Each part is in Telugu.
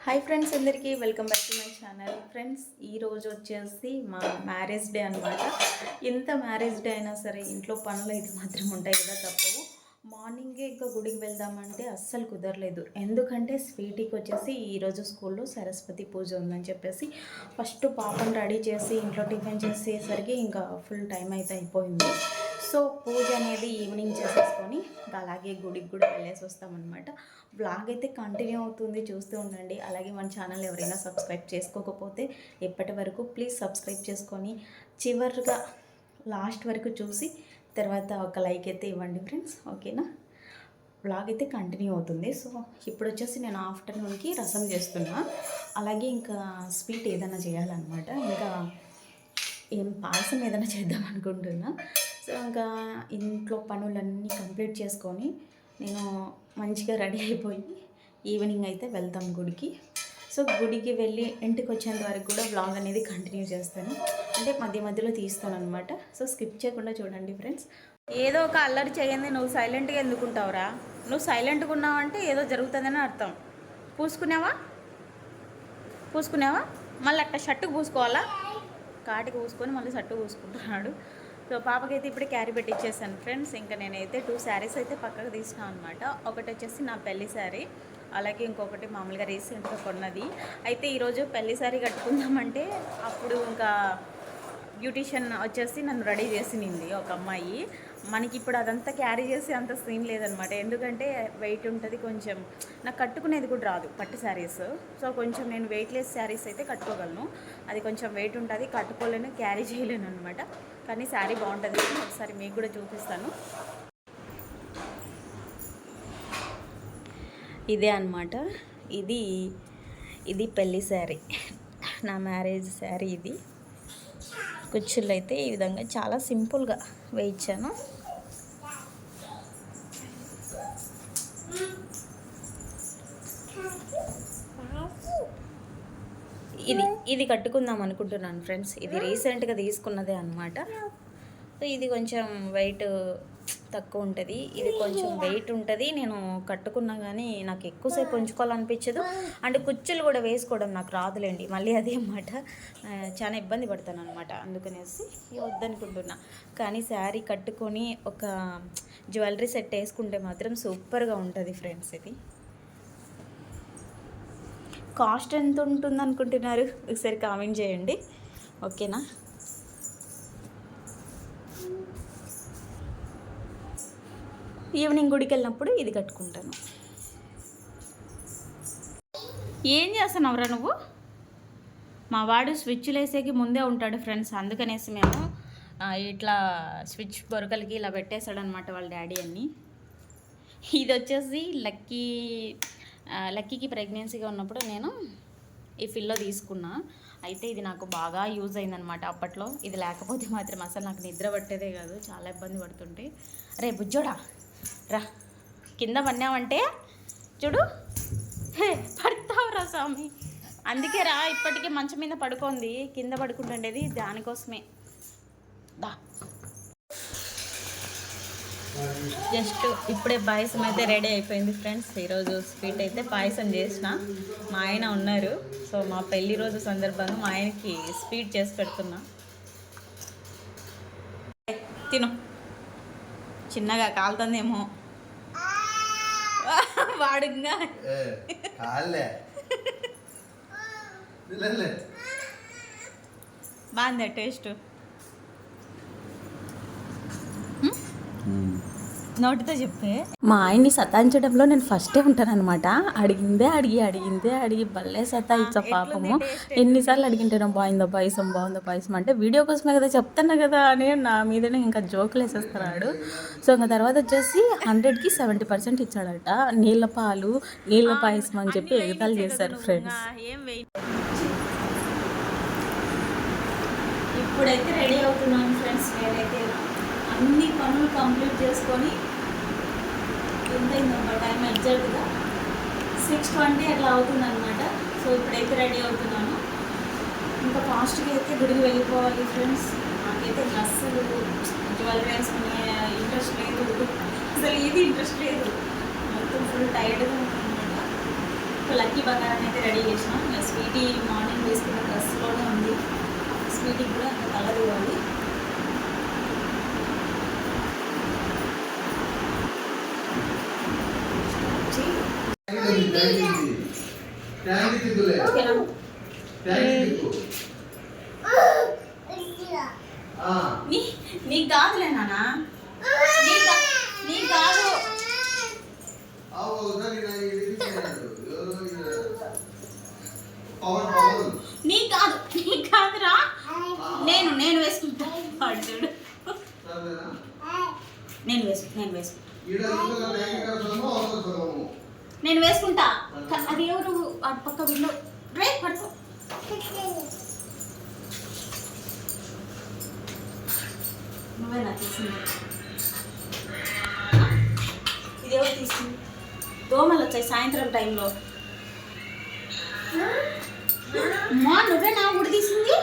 హాయ్ ఫ్రెండ్స్, అందరికీ welcome back to my channel. Friends, ఈరోజు వచ్చేసి మా మ్యారేజ్ డే అనమాట. ఎంత మ్యారేజ్ డే అయినా సరే ఇంట్లో పనులు అయితే మాత్రం ఉంటాయి కదా, తప్పవు. మార్నింగే ఇంకా గుడికి వెళ్దామంటే అస్సలు కుదరలేదు. ఎందుకంటే స్వీటీకి వచ్చేసి ఈరోజు స్కూల్లో సరస్వతి పూజ ఉందని చెప్పేసి ఫస్ట్ పాపను రెడీ చేసి ఇంట్లో టిఫిన్ చేసేసరికి ఇంకా ఫుల్ టైం అయితే అయిపోయింది. సో పూజ అనేది ఈవినింగ్ చేసేసుకొని అలాగే గుడికి కూడా వెళ్ళేసి వస్తామన్నమాట. బ్లాగ్ అయితే కంటిన్యూ అవుతుంది, చూస్తూ ఉండండి. అలాగే మన ఛానల్ ఎవరైనా సబ్స్క్రైబ్ చేసుకోకపోతే ఇప్పటి వరకు ప్లీజ్ సబ్స్క్రైబ్ చేసుకొని చివరిగా లాస్ట్ వరకు చూసి తర్వాత ఒక లైక్ అయితే ఇవ్వండి ఫ్రెండ్స్, ఓకేనా. బ్లాగ్ అయితే కంటిన్యూ అవుతుంది. సో ఇప్పుడు వచ్చేసి నేను ఆఫ్టర్నూన్కి రసం చేస్తున్నా, అలాగే ఇంకా స్వీట్ ఏదైనా చేయాలన్నమాట. ఇంకా పాయసం ఏదైనా చేద్దాం అనుకుంటున్నా. సో ఇంకా ఇంట్లో పనులన్నీ కంప్లీట్ చేసుకొని నేను మంచిగా రెడీ అయిపోయి ఈవినింగ్ అయితే వెళ్తాం గుడికి. సో గుడికి వెళ్ళి ఇంటికి వచ్చేంత వరకు కూడా వ్లాగ్ అనేది కంటిన్యూ చేస్తాను, అంటే మధ్య మధ్యలో తీస్తాను అనమాట. సో స్కిప్ చేయకుండా చూడండి ఫ్రెండ్స్. ఏదో ఒక అల్లరి చేయండి, నువ్వు సైలెంట్గా ఎందుకుంటావురా? నువ్వు సైలెంట్గా ఉన్నావు అంటే ఏదో జరుగుతుందని అర్థం. పూసుకున్నావా మళ్ళీ అట్లా షర్టుకు పూసుకోవాలా? కాటికి పూసుకొని మళ్ళీ షర్టు పూసుకుంటున్నాడు. సో పాపకైతే ఇప్పుడే క్యారీ పెట్టించేసాను ఫ్రెండ్స్. ఇంకా నేనైతే 2 శారీస్ అయితే పక్కకు తీసినాను అనమాట. ఒకటి వచ్చేసి నా పెళ్లి శారీ, అలాగే ఇంకొకటి మామూలుగా రీసెంట్గా కొన్నది. అయితే ఈరోజు పెళ్లి శారీ కట్టుకుందామంటే అప్పుడు ఇంకా బ్యూటీషియన్ వచ్చేసి నన్ను రెడీ చేసింది ఒక అమ్మాయి. మనకి ఇప్పుడు అదంతా క్యారీ చేసి అంత సీన్ లేదనమాట, ఎందుకంటే వెయిట్ ఉంటుంది కొంచెం. నాకు కట్టుకునేది కూడా రాదు పట్టు శారీస్. సో కొంచెం నేను వెయిట్లెస్ శారీస్ అయితే కట్టుకోగలను, అది కొంచెం వెయిట్ ఉంటుంది, కట్టుకోలేను, క్యారీ చేయలేను అనమాట. కానీ శారీ బాగుంటుంది, ఒకసారి మీకు కూడా చూపిస్తాను. ఇదే అనమాట, ఇది పెళ్లి శారీ, నా మ్యారేజ్ శారీ. ఇది కుచ్చుళ్ళు అయితే ఈ విధంగా చాలా సింపుల్గా వేయించాను. ఇది కట్టుకుందాం అనుకుంటున్నాను ఫ్రెండ్స్. ఇది రీసెంట్గా తీసుకున్నదే అనమాట. సో ఇది కొంచెం వెయిట్ తక్కువ ఉంటుంది, ఇది కొంచెం వెయిట్ ఉంటుంది. నేను కట్టుకున్నా కానీ నాకు ఎక్కువసేపు ఉంచుకోవాలనిపించదు, అండ్ కుచ్చులు కూడా వేసుకోవడం నాకు రాదులేండి. మళ్ళీ అదే మాట, చాలా ఇబ్బంది పడతాను అనమాట. అందుకనేసి వద్దనుకుంటున్నా. కానీ శారీ కట్టుకొని ఒక జ్యువెలరీ సెట్ వేసుకుంటే మాత్రం సూపర్గా ఉంటుంది ఫ్రెండ్స్. ఇది కాస్ట్ ఎంత ఉంటుంది అనుకుంటున్నారు? ఒకసారి కామెంట్ చేయండి, ఓకేనా. ఈవినింగ్ గుడికి వెళ్ళినప్పుడు ఇది కట్టుకుంటాను. ఏం చేస్తున్నావురా నువ్వు? మా వాడు స్విచ్లు వేసేకి ముందే ఉంటాడు ఫ్రెండ్స్, అందుకనేసి మేము ఇట్లా స్విచ్ బొరకలకి ఇలా పెట్టేశాడనమాట వాళ్ళ డాడీ అన్ని. ఇది వచ్చేసి లక్కీకి ప్రెగ్నెన్సీగా ఉన్నప్పుడు నేను ఈ ఫిల్లో తీసుకున్నా. అయితే ఇది నాకు బాగా యూజ్ అయిందనమాట అప్పట్లో. ఇది లేకపోతే మాత్రం అసలు నాకు నిద్ర పట్టేదే కాదు, చాలా ఇబ్బంది పడుతుంటే. రే బుజ్జోడా రా, కింద పడినావంటే చూడు పడతావురా స్వామి. అందుకే రా, ఇప్పటికీ మంచం మీద పడుకుంది, కింద పడుకుంటుండేది దానికోసమే. దా, జస్ట్ ఇప్పుడే పాయసం అయితే రెడీ అయిపోయింది ఫ్రెండ్స్. ఈరోజు స్వీట్ అయితే పాయసం చేసిన. మా ఆయన ఉన్నారు, సో మా పెళ్లి రోజు సందర్భంగా మా ఆయనకి స్వీట్ చేసి పెడుతున్నా. తిను, చిన్నగా కాలుతుందేమో వాడుగా. బాగుందా టేస్ట్? నోటితో చెప్పే. మా ఆయన్ని సతాయించడంలో నేను ఫస్టే ఉంటానన్నమాట. అడిగిందే అడిగి భలే సతాయించా పాపము. ఎన్నిసార్లు అడిగింటాను బాగుందో పాయసం అంటే వీడియో కోసమే కదా చెప్తాను కదా అని నా మీదనే ఇంకా జోకులు వేసేస్తున్నాడు. సో ఇంకా తర్వాత వచ్చేసి 100కి 70% ఇచ్చాడట. నీళ్ళ పాయసం అని చెప్పి ఎగతాలు చేశారు ఫ్రెండ్స్. ఇప్పుడైతే రెడీ అవుతున్నాను ఫ్రెండ్స్. నేనైతే అన్ని పనులు కంప్లీట్ చేసుకొని ఎంతైందమ్మా టైం ఎగ్జాక్ట్గా 6:20 అట్లా అవుతుందన్నమాట. సో ఇప్పుడైతే రెడీ అవుతున్నాను. ఇంకా ఫాస్ట్గా అయితే గుడికి వెళ్ళిపోవాలి ఫ్రెండ్స్. నాకైతే అస్సలు జ్యువెలరీ వేసుకునే ఇంట్రెస్ట్ లేదు, అసలు ఇది ఇంట్రెస్ట్ లేదు. మొత్తం ఫుల్ టైర్డ్గా ఉందన్నమాట. లక్కీ బంగారం అయితే రెడీ చేసినాం. స్వీటీ మార్నింగ్ వేసుకున్న డ్రెస్లోనే ఉంది. స్వీటీకి కూడా అంత కలర్ ఇవ్వాలి. నీకు కాదులే నాన్న, నీకు కాదు. నీకు కాదు, నీకు కాదురా. నేను వేసుకుంటా. చూడు నేను వేసుకుంటా. అది ఎవరు అటు పక్క విండో రే పడుకో. నువ్వేనా తీసింది? ఇది ఎవరు తీసింది? దోమలు వచ్చాయి సాయంత్రం టైంలో. మా నువ్వే నా గుడి తీసింది?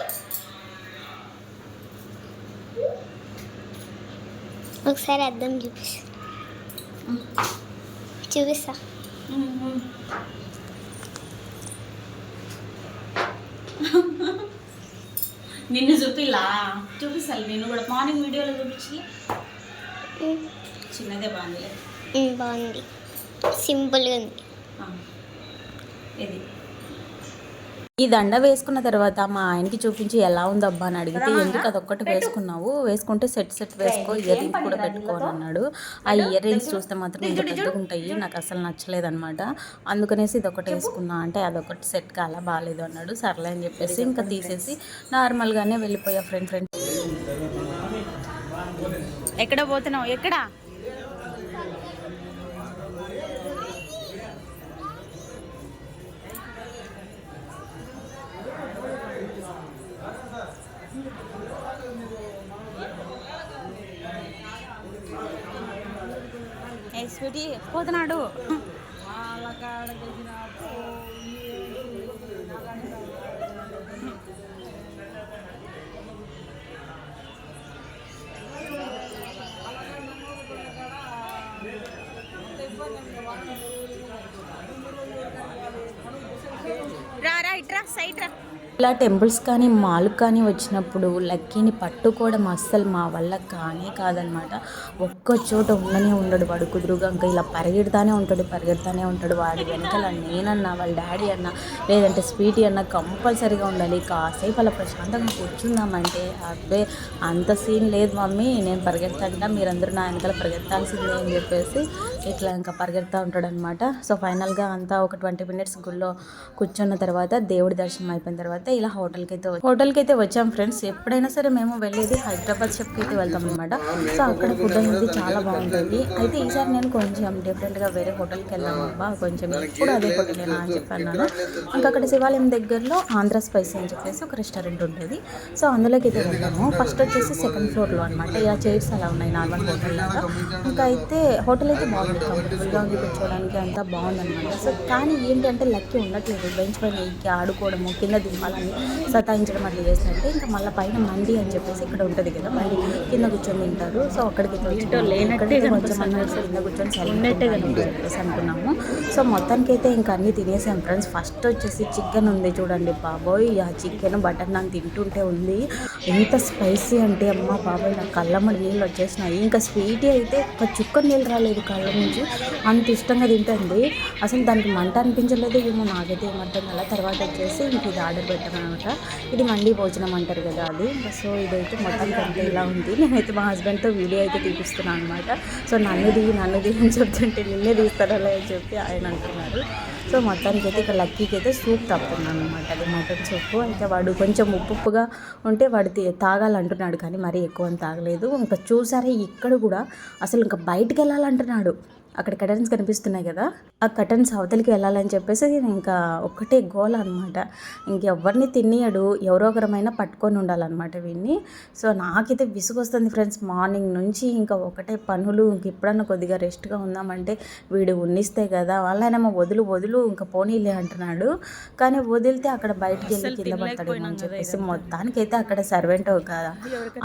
ఒకసారి అద్దం చూపిస్తా. నిన్ను చూపిస్తాను. నేను కూడా మార్నింగ్ వీడియోలో చూపించి చిన్నదే బాగుంది, సింపుల్గా ఉంది. ఇది ఈ దండ వేసుకున్న తర్వాత మా ఆయనకి చూపించి ఎలా ఉందబ్బా అని అడిగితే, ఎందుకు అదొక్కటి వేసుకున్నావు, వేసుకుంటే సెట్ వేసుకో, ఇయర్ రింగ్స్ కూడా పెట్టుకోని అన్నాడు. ఆ ఇయర్ రింగ్స్ చూస్తే మాత్రం ఇంత పెద్దగా ఉంటాయి, నాకు అసలు నచ్చలేదు అనమాట. అందుకనేసి ఇదొకటి వేసుకున్నా అంటే అదొకటి సెట్ కాలా, బాగాలేదు అన్నాడు. సర్లే అని చెప్పేసి ఇంకా తీసేసి నార్మల్గానే వెళ్ళిపోయా. ఫ్రెండ్ ఎక్కడ పోతున్నావు? ఎక్కడ? స్వీటీ పోతున్నాడు. రా ఇట్రా సైడ్ రా. ఇలా టెంపుల్స్ కానీ మాల్ కానీ వచ్చినప్పుడు లక్కీని పట్టుకోవడం అస్సలు మా వల్ల కాదనమాట. ఒక్క చోట ఉండడు వాడు కుదురుగా. ఇంకా ఇలా పరిగెడతానే ఉంటాడు. వాడి వెనకాల నేనన్నా, వాళ్ళ డాడీ అన్నా, లేదంటే స్వీటీ అన్న కంపల్సరీగా ఉండాలి. కాసేపు అలా ప్రశాంతంగా కూర్చుందామంటే అబ్బే అంత సీన్ లేదు మమ్మీ, నేను పరిగెడతాంట, మీరందరూ నా వెనకాల పరిగెత్తాల్సిందే అని చెప్పేసి ఇట్లా ఇంకా పరిగెడతా ఉంటాడు అనమాట. సో ఫైనల్గా అంతా ఒక 20 minutes గుళ్ళో కూర్చున్న తర్వాత దేవుడి దర్శనం అయిపోయిన తర్వాత ఇలా హోటల్కి అయితే వచ్చాం ఫ్రెండ్స్. ఎప్పుడైనా సరే మేము వెళ్ళేది హైదరాబాద్ షెఫ్కి అయితే వెళ్తాం అనమాట. సో అక్కడ ఫుడ్ అనేది చాలా బాగుంటుంది. అయితే ఈసారి నేను కొంచెం డిఫరెంట్గా వేరే హోటల్కి వెళ్దాం అబ్బా, కొంచెం ఎప్పుడు అదే హోటలేనా అని చెప్పాను. ఇంకా అక్కడ శివాలయం దగ్గరలో ఆంధ్ర స్పైసీ అని చెప్పేసి ఒక రెస్టారెంట్ ఉంటుంది. సో అందులోకి అయితే వెళ్తాము. ఫస్ట్ వచ్చేసి 2nd floorలో అనమాట. ఇలా చైర్స్ అలా ఉన్నాయి నార్మల్ హోటల్ లాగా. ఇంకా అయితే హోటల్ అయితే బాగుంది, కంఫర్టబుల్గా ఉంది, కూర్చోవడానికి అంతా బాగుందన్నమాట. సో కానీ ఏంటంటే లక్కీ ఉండట్లేదు. బెంచ్ పైన ఎక్కి ఆడుకోవడము, కింద దింపాలని సతాయించడం అట్లా చేసినట్టే. ఇంకా మళ్ళీ పైన మండి అని చెప్పేసి ఇక్కడ ఉంటుంది కదా, మండి కింద కూర్చొని తింటారు. సో అక్కడికి కొంచెం కింద కూర్చొని చెప్పేసి అనుకున్నాము. సో మొత్తానికి అయితే ఇంకా అన్నీ తినేసాం ఫ్రెండ్స్. ఫస్ట్ వచ్చేసి చికెన్ ఉంది చూడండి బాబోయ్, ఆ చికెన్ బటర్ నాన్ తింటుంటే ఉంది ఎంత స్పైసీ అంటే అమ్మ బాబోయ్, నా కళ్ళమ్మడి నీళ్ళు వచ్చేసినాయి. ఇంకా స్వీటీ అయితే ఒక చుక్క నీళ్ళు రాలేదు కళ్ళ నుంచి, అంత ఇష్టంగా తింటుంది. అసలు దానికి మంట అనిపించలేదు ఏమో, నాకైతే ఏమంటుంది అలా. తర్వాత వచ్చేసి ఇంక ఇది ఆర్డర్ పెట్టాను అనమాట. ఇది మండి భోజనం అంటారు కదా అది. సో ఇదైతే మొత్తానికి అంతా ఇలా ఉంది. నేనైతే మా హస్బెండ్తో వీడియో అయితే తీపిస్తున్నాను అనమాట. సో నన్ను దిగి అని చెప్తుంటే నిన్నే తీస్తాడలే అని చెప్పి ఆయన అంటున్నారు. సో మొత్తానికి అయితే ఇక్కడ లక్కీకి అయితే సూప్ తప్పుతున్నాను అనమాట. అది మటన్ సూప్. అయితే వాడు కొంచెం ఉప్పుగా ఉంటే వాడు తాగాలంటున్నాడు, కానీ మరీ ఎక్కువ అని తాగలేదు. ఇంకా చూసారే ఇక్కడ కూడా అసలు ఇంకా బయటికి వెళ్ళాలంటున్నాడు. అక్కడ కర్టన్స్ కనిపిస్తున్నాయి కదా, ఆ కర్టన్స్ అవతలికి వెళ్ళాలని చెప్పేసి ఇంకా ఒక్కటే గోల అనమాట. ఇంకెవరిని తినియడు, ఎవరో ఒకరమైనా పట్టుకొని ఉండాలన్నమాట వీడిని. సో నాకైతే విసుగు వస్తుంది ఫ్రెండ్స్. మార్నింగ్ నుంచి ఇంకా ఒకటే పనులు. ఇంక ఎప్పుడన్నా కొద్దిగా రెస్ట్గా ఉందామంటే వీడు ఉన్నిస్తే కదా, వాళ్ళైనా వదులు ఇంకా పోనీలే అంటున్నాడు. కానీ వదిలితే అక్కడ బయటికి వెళ్ళి కింద పడతాడేమో అని చెప్పేసి మొత్తానికైతే అక్కడ సర్వెంట్ ఒక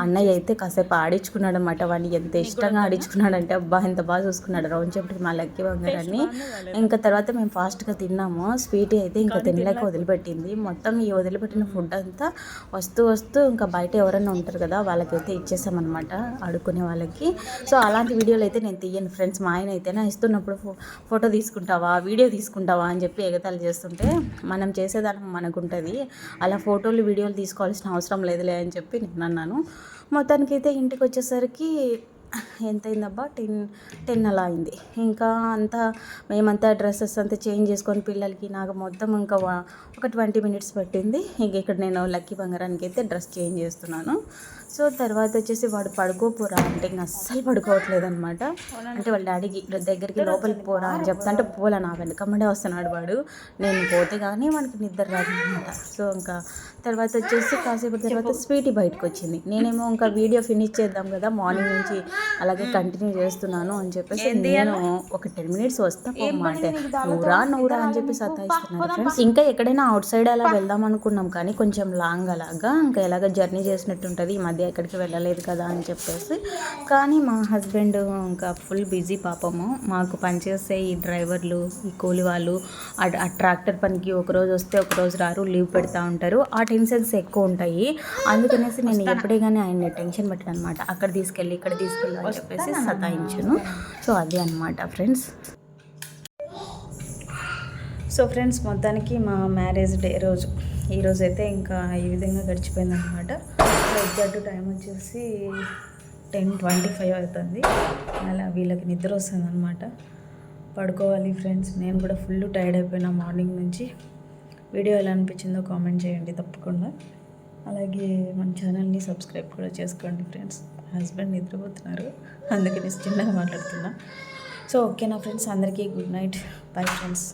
అన్నయ్య అయితే కాసేపు ఆడించుకున్నాడు అనమాట. వాడిని ఎంత ఇష్టంగా ఆడించుకున్నాడంటే అబ్బా ఎంత బాగా చూసుకున్నాడు. రౌండ్ కాసేపటికి మా లక్కీ బంగారాన్ని. ఇంకా తర్వాత మేము ఫాస్ట్గా తిన్నాము. స్వీటీ అయితే ఇంకా తినలేక వదిలిపెట్టింది. మొత్తం ఈ వదిలిపెట్టిన ఫుడ్ అంతా వస్తూ ఇంకా బయట ఎవరైనా ఉంటారు కదా వాళ్ళకైతే ఇచ్చేసామన్నమాట, అడుక్కునే వాళ్ళకి. సో అలాంటి వీడియోలు అయితే నేను తీయను ఫ్రెండ్స్. మా ఆయన అయితేనే ఇస్తున్నప్పుడు ఫోటో తీసుకుంటావా, వీడియో తీసుకుంటావా అని చెప్పి ఎగతాళి చేస్తుంటే, మనం చేసేదానికి మనకు ఉంటుంది, అలా ఫోటోలు వీడియోలు తీసుకోవాల్సిన అవసరం లేదులే అని చెప్పి నేను అన్నాను. మొత్తానికైతే ఇంటికి వచ్చేసరికి ఎంత అయిందబ్బా, 10 అలా అయింది. ఇంకా అంతా మేమంతా డ్రెస్సెస్ అంతా చేంజ్ చేసుకొని పిల్లలకి నాకు మొత్తం ఇంకా ఒక 20 మినిట్స్ పట్టింది. ఇంక ఇక్కడ నేను లక్కీ బంగారానికి అయితే డ్రెస్ చేంజ్ చేస్తున్నాను. సో తర్వాత వచ్చేసి వాడు పడుకోపోరా అంటే ఇంకా అస్సలు పడుకోవట్లేదు అనమాట. అంటే వాళ్ళ డాడీకి దగ్గరికి లోపలికి పోరా అని చెప్తా అంటే పోలా, నా వెనకమ్మడే వస్తున్నాడు వాడు. నేను పోతే కానీ వానికి నిద్ర రాదనమాట. సో ఇంకా తర్వాత వచ్చేసి కాసేపు తర్వాత స్వీటీ బయటకు వచ్చింది. నేనేమో ఇంకా వీడియో ఫినిష్ చేద్దాం కదా, మార్నింగ్ నుంచి అలాగే కంటిన్యూ చేస్తున్నాను అని చెప్పేసి నేను ఒక 10 మినిట్స్ వస్తా పోమ్మా అంటే నూరా అని చెప్పి సతాయిస్తున్నారు ఫ్రెండ్స్. ఇంకా ఎక్కడైనా అవుట్ సైడ్ అలా వెళ్దాం అనుకున్నాం కానీ కొంచెం లాంగ్ అలాగా, ఇంకా ఎలాగ జర్నీ చేసినట్టు ఉంటుంది, ఈ మధ్య ఎక్కడికి వెళ్ళలేదు కదా అని చెప్పేసి. కానీ మా హస్బెండ్ ఇంకా ఫుల్ బిజీ పాపము. మాకు పనిచేసే ఈ డ్రైవర్లు, ఈ కూలి వాళ్ళు ఆ ట్రాక్టర్ పనికి ఒకరోజు వస్తే ఒకరోజు రారు, లీవ్ పెడతా ఉంటారు. ఆ టెన్షన్స్ ఎక్కువ ఉంటాయి. అందుకనేసి నేను ఎప్పుడే కానీ ఆయన్ని టెన్షన్ పెట్టాను అనమాట. అక్కడ తీసుకెళ్ళి ఇక్కడ తీసుకెళ్ళి అని చెప్పేసి సతాయించను. సో అదే అనమాట ఫ్రెండ్స్. సో ఫ్రెండ్స్ మొత్తానికి మా మ్యారేజ్ డే ఈరోజు అయితే ఇంకా ఈ విధంగా గడిచిపోయింది అనమాట. ఎగ్జాక్ట్ టైం వచ్చేసి 10:25 అవుతుంది. అలా వీళ్ళకి నిద్ర వస్తుంది అనమాట, పడుకోవాలి ఫ్రెండ్స్. నేను కూడా ఫుల్ టైర్డ్ అయిపోయినా మార్నింగ్ నుంచి. వీడియో ఎలా అనిపించిందో కామెంట్ చేయండి తప్పకుండా. అలాగే మన ఛానల్ని సబ్స్క్రైబ్ కూడా చేసుకోండి ఫ్రెండ్స్. హస్బెండ్ నిద్రపోతున్నారు, అందుకని చిన్నగా మాట్లాడుతున్నా. సో ఓకేనా ఫ్రెండ్స్, అందరికీ గుడ్ నైట్, బై ఫ్రెండ్స్.